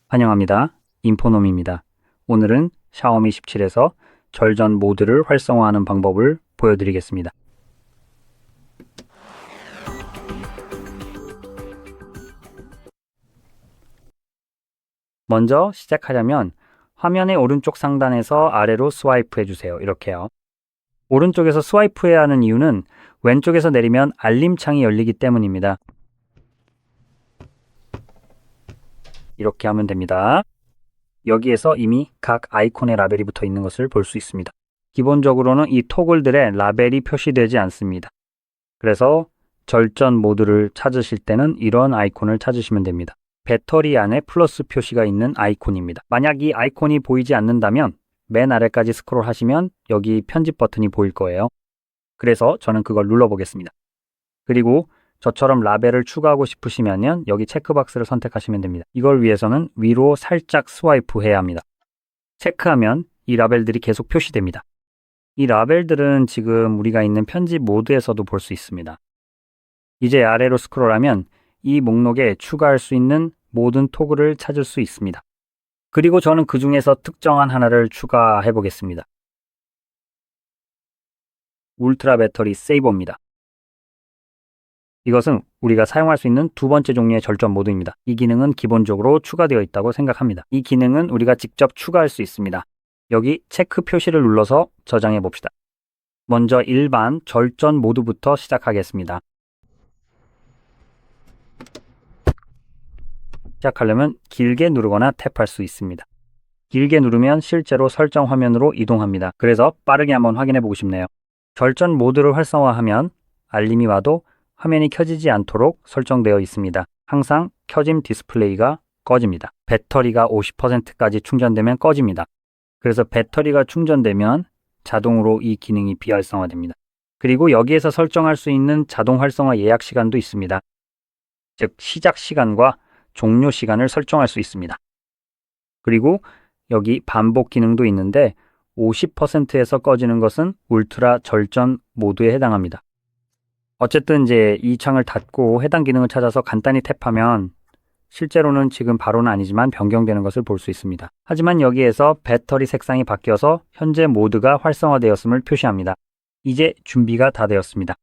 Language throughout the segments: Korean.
환영합니다. 인포놈입니다. 오늘은 샤오미 17에서 절전 모드를 활성화하는 방법을 보여드리겠습니다. 먼저 시작하려면 화면의 오른쪽 상단에서 아래로 스와이프 해주세요. 이렇게요. 오른쪽에서 스와이프해야 하는 이유는 왼쪽에서 내리면 알림창이 열리기 때문입니다. 이렇게 하면 됩니다. 여기에서 이미 각 아이콘의 라벨이 붙어 있는 것을 볼 수 있습니다. 기본적으로는 이 토글들의 라벨이 표시되지 않습니다. 그래서 절전 모드를 찾으실 때는 이런 아이콘을 찾으시면 됩니다. 배터리 안에 플러스 표시가 있는 아이콘입니다. 만약 이 아이콘이 보이지 않는다면 맨 아래까지 스크롤 하시면 여기 편집 버튼이 보일 거예요. 그래서 저는 그걸 눌러보겠습니다. 그리고 저처럼 라벨을 추가하고 싶으시면 여기 체크박스를 선택하시면 됩니다. 이걸 위해서는 위로 살짝 스와이프 해야 합니다. 체크하면 이 라벨들이 계속 표시됩니다. 이 라벨들은 지금 우리가 있는 편집 모드에서도 볼 수 있습니다. 이제 아래로 스크롤하면 이 목록에 추가할 수 있는 모든 토글을 찾을 수 있습니다. 그리고 저는 그 중에서 특정한 하나를 추가해 보겠습니다. 울트라 배터리 세이버입니다. 이것은 우리가 사용할 수 있는 두 번째 종류의 절전 모드입니다. 이 기능은 기본적으로 추가되어 있다고 생각합니다. 이 기능은 우리가 직접 추가할 수 있습니다. 여기 체크 표시를 눌러서 저장해 봅시다. 먼저 일반 절전 모드부터 시작하겠습니다. 시작하려면 길게 누르거나 탭할 수 있습니다. 길게 누르면 실제로 설정 화면으로 이동합니다. 그래서 빠르게 한번 확인해 보고 싶네요. 절전 모드를 활성화하면 알림이 와도 화면이 켜지지 않도록 설정되어 있습니다. 항상 켜짐 디스플레이가 꺼집니다. 배터리가 50%까지 충전되면 꺼집니다. 그래서 배터리가 충전되면 자동으로 이 기능이 비활성화됩니다. 그리고 여기에서 설정할 수 있는 자동 활성화 예약 시간도 있습니다. 즉 시작 시간과 종료 시간을 설정할 수 있습니다. 그리고 여기 반복 기능도 있는데 50%에서 꺼지는 것은 울트라 절전 모드에 해당합니다. 어쨌든 이제 이 창을 닫고 해당 기능을 찾아서 간단히 탭하면 실제로는 지금 바로는 아니지만 변경되는 것을 볼 수 있습니다. 하지만 여기에서 배터리 색상이 바뀌어서 현재 모드가 활성화되었음을 표시합니다. 이제 준비가 다 되었습니다.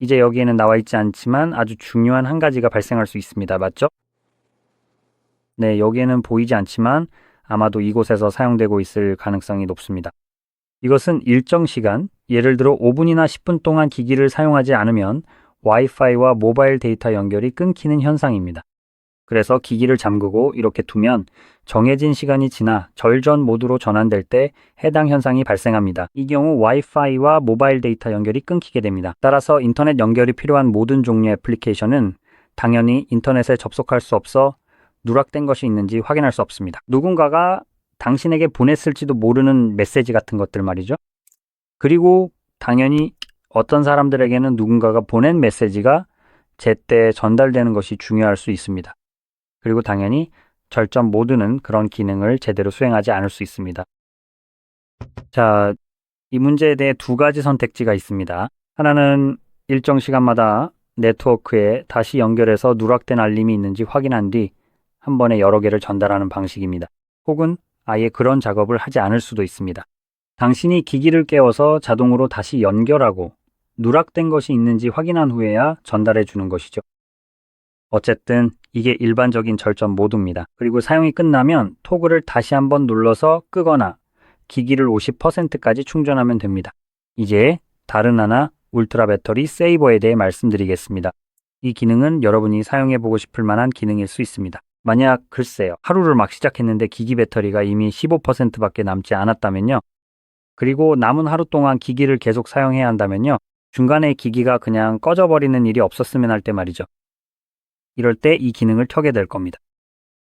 이제 여기에는 나와 있지 않지만 아주 중요한 한 가지가 발생할 수 있습니다. 맞죠? 네, 여기에는 보이지 않지만 아마도 이곳에서 사용되고 있을 가능성이 높습니다. 이것은 일정 시간, 예를 들어 5분이나 10분 동안 기기를 사용하지 않으면 와이파이와 모바일 데이터 연결이 끊기는 현상입니다. 그래서 기기를 잠그고 이렇게 두면 정해진 시간이 지나 절전 모드로 전환될 때 해당 현상이 발생합니다. 이 경우 와이파이와 모바일 데이터 연결이 끊기게 됩니다. 따라서 인터넷 연결이 필요한 모든 종류의 애플리케이션은 당연히 인터넷에 접속할 수 없어 누락된 것이 있는지 확인할 수 없습니다. 누군가가 당신에게 보냈을지도 모르는 메시지 같은 것들 말이죠. 그리고 당연히 어떤 사람들에게는 누군가가 보낸 메시지가 제때 전달되는 것이 중요할 수 있습니다. 그리고 당연히 절전 모드는 그런 기능을 제대로 수행하지 않을 수 있습니다. 자, 이 문제에 대해 두 가지 선택지가 있습니다. 하나는 일정 시간마다 네트워크에 다시 연결해서 누락된 알림이 있는지 확인한 뒤 한 번에 여러 개를 전달하는 방식입니다. 혹은 아예 그런 작업을 하지 않을 수도 있습니다. 당신이 기기를 깨워서 자동으로 다시 연결하고 누락된 것이 있는지 확인한 후에야 전달해 주는 것이죠. 어쨌든 이게 일반적인 절전 모드입니다. 그리고 사용이 끝나면 토글을 다시 한번 눌러서 끄거나 기기를 50%까지 충전하면 됩니다. 이제 다른 하나 울트라 배터리 세이버에 대해 말씀드리겠습니다. 이 기능은 여러분이 사용해 보고 싶을 만한 기능일 수 있습니다. 만약 글쎄요, 하루를 막 시작했는데 기기 배터리가 이미 15%밖에 남지 않았다면요. 그리고 남은 하루 동안 기기를 계속 사용해야 한다면요. 중간에 기기가 그냥 꺼져버리는 일이 없었으면 할 때 말이죠. 이럴 때 이 기능을 켜게 될 겁니다.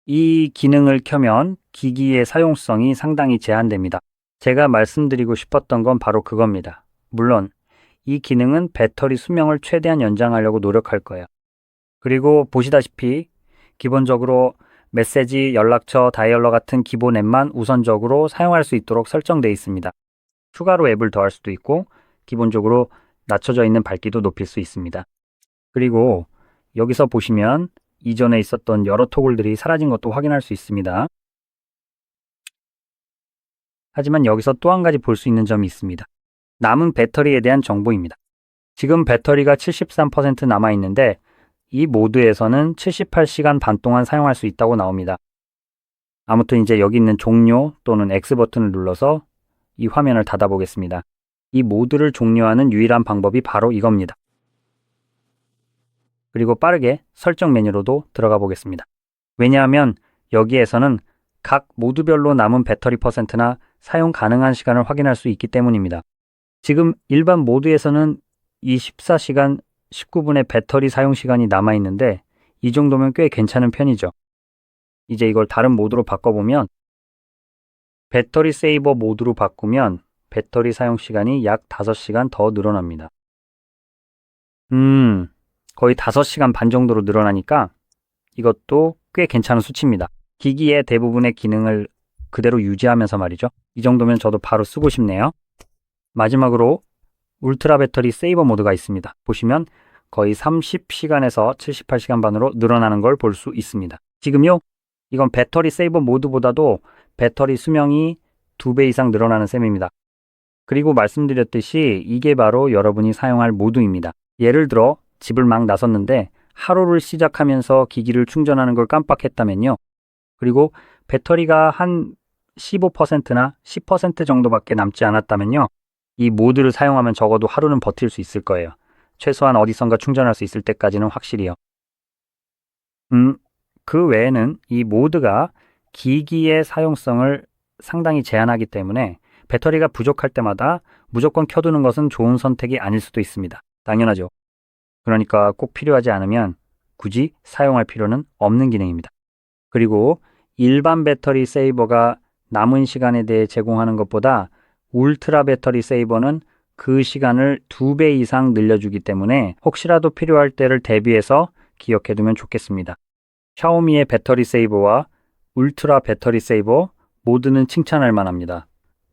이 기능을 켜면 기기의 사용성이 상당히 제한됩니다. 제가 말씀드리고 싶었던 건 바로 그겁니다. 물론 이 기능은 배터리 수명을 최대한 연장하려고 노력할 거예요. 그리고 보시다시피 기본적으로 메시지, 연락처, 다이얼러 같은 기본 앱만 우선적으로 사용할 수 있도록 설정되어 있습니다. 추가로 앱을 더할 수도 있고 기본적으로 낮춰져 있는 밝기도 높일 수 있습니다. 그리고 여기서 보시면 이전에 있었던 여러 토글들이 사라진 것도 확인할 수 있습니다. 하지만 여기서 또 한 가지 볼 수 있는 점이 있습니다. 남은 배터리에 대한 정보입니다. 지금 배터리가 73% 남아있는데 이 모드에서는 78시간 반 동안 사용할 수 있다고 나옵니다. 아무튼 이제 여기 있는 종료 또는 X 버튼을 눌러서 이 화면을 닫아 보겠습니다. 이 모드를 종료하는 유일한 방법이 바로 이겁니다. 그리고 빠르게 설정 메뉴로도 들어가 보겠습니다. 왜냐하면 여기에서는 각 모드별로 남은 배터리 퍼센트나 사용 가능한 시간을 확인할 수 있기 때문입니다. 지금 일반 모드에서는 이 14시간 19분의 배터리 사용 시간이 남아 있는데 이 정도면 꽤 괜찮은 편이죠. 이제 이걸 다른 모드로 바꿔보면 배터리 세이버 모드로 바꾸면 배터리 사용 시간이 약 5시간 더 늘어납니다. 거의 5시간 반 정도로 늘어나니까 이것도 꽤 괜찮은 수치입니다. 기기의 대부분의 기능을 그대로 유지하면서 말이죠. 이 정도면 저도 바로 쓰고 싶네요. 마지막으로 울트라 배터리 세이버 모드가 있습니다. 보시면 거의 30시간에서 78시간 반으로 늘어나는 걸 볼 수 있습니다. 지금요, 이건 배터리 세이버 모드보다도 배터리 수명이 2배 이상 늘어나는 셈입니다. 그리고 말씀드렸듯이 이게 바로 여러분이 사용할 모드입니다. 예를 들어 집을 막 나섰는데 하루를 시작하면서 기기를 충전하는 걸 깜빡했다면요. 그리고 배터리가 한 15%나 10% 정도밖에 남지 않았다면요. 이 모드를 사용하면 적어도 하루는 버틸 수 있을 거예요. 최소한 어디선가 충전할 수 있을 때까지는 확실히요. 그 외에는 이 모드가 기기의 사용성을 상당히 제한하기 때문에 배터리가 부족할 때마다 무조건 켜두는 것은 좋은 선택이 아닐 수도 있습니다. 당연하죠. 그러니까 꼭 필요하지 않으면 굳이 사용할 필요는 없는 기능입니다. 그리고 일반 배터리 세이버가 남은 시간에 대해 제공하는 것보다 울트라 배터리 세이버는 그 시간을 2배 이상 늘려주기 때문에 혹시라도 필요할 때를 대비해서 기억해두면 좋겠습니다. 샤오미의 배터리 세이버와 울트라 배터리 세이버 모두는 칭찬할 만합니다.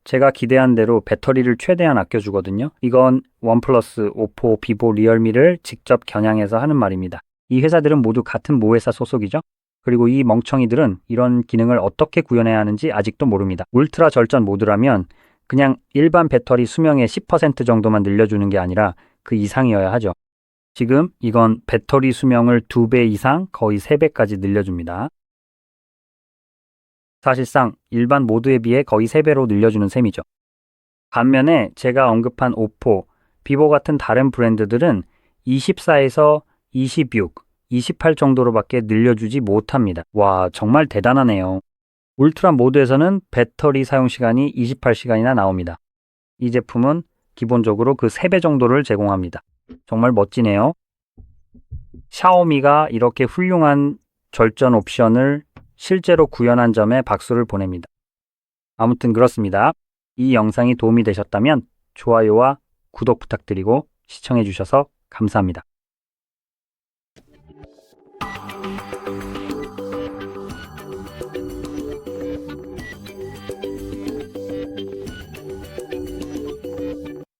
제가 기대한 대로 배터리를 최대한 아껴주거든요. 이건 원플러스, 오포, 비보, 리얼미를 직접 겨냥해서 하는 말입니다. 이 회사들은 모두 같은 모회사 소속이죠. 그리고 이 멍청이들은 이런 기능을 어떻게 구현해야 하는지 아직도 모릅니다. 울트라 절전 모드라면 그냥 일반 배터리 수명의 10% 정도만 늘려주는 게 아니라 그 이상이어야 하죠. 지금 이건 배터리 수명을 2배 이상 거의 3배까지 늘려줍니다. 사실상 일반 모드에 비해 거의 3배로 늘려주는 셈이죠. 반면에 제가 언급한 오포, 비보 같은 다른 브랜드들은 24에서 26, 28 정도로밖에 늘려주지 못합니다. 와, 정말 대단하네요. 울트라 모드에서는 배터리 사용 시간이 28시간이나 나옵니다. 이 제품은 기본적으로 그 3배 정도를 제공합니다. 정말 멋지네요. 샤오미가 이렇게 훌륭한 절전 옵션을 실제로 구현한 점에 박수를 보냅니다. 아무튼 그렇습니다. 이 영상이 도움이 되셨다면 좋아요와 구독 부탁드리고 시청해 주셔서 감사합니다.